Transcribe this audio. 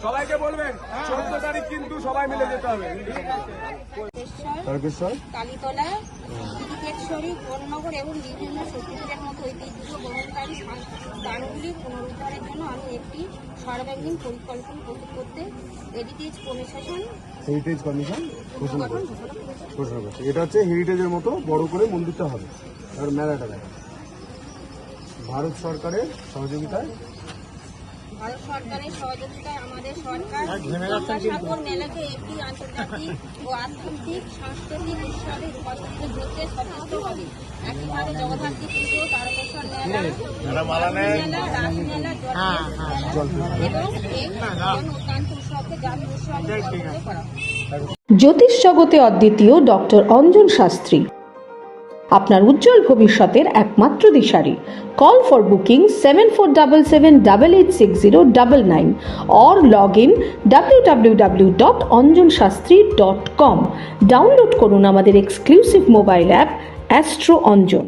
সবাইকে বলবেন 14 তারিখ কিন্তু সবাই মিলে যেতে হবে। কালীতলা, টিকেশ্বরী, বননগর এবং বিভিন্ন শক্তিপীঠের মতো ঐতিহ্য বহনকারী স্থানগুলি পুনরুদ্ধারের জন্য আমি একটি সর্বাঙ্গীন পরিকল্পনা প্রস্তুত করতে হেরিটেজ কমিশন ঘোষণা করছে। এটা হচ্ছে হেরিটেজের মতো বড় করে মন্দিরটা হবে আর মেলাটা দেখে ভারত সরকারের সহযোগিতায় আমাদের সরকার গঙ্গাসাগর মেলাকে একটি আন্তর্জাতিক ও আন্তর্জাতিক সাংস্কৃতিক উৎসবে রূপান্তরিত করতে সচেষ্ট হবে। একইভাবে জগদ্ধাত্রী পুজো, তারকেশ্বর মেলা, রাসমেলা, এবং এই অত্যন্ত উৎসবকে জাতীয় উৎসবে পরিণত করা হবে। জ্যোতিষ জগতে অদ্বিতীয় ডক্টর অঞ্জন শাস্ত্রী, আপনার উজ্জ্বল ভবিষ্যতের একমাত্র দিশারি। Call for booking 7477886099 or log in www.anjanshastri.com। Download করুন আমাদের exclusive mobile app Astro Anjan.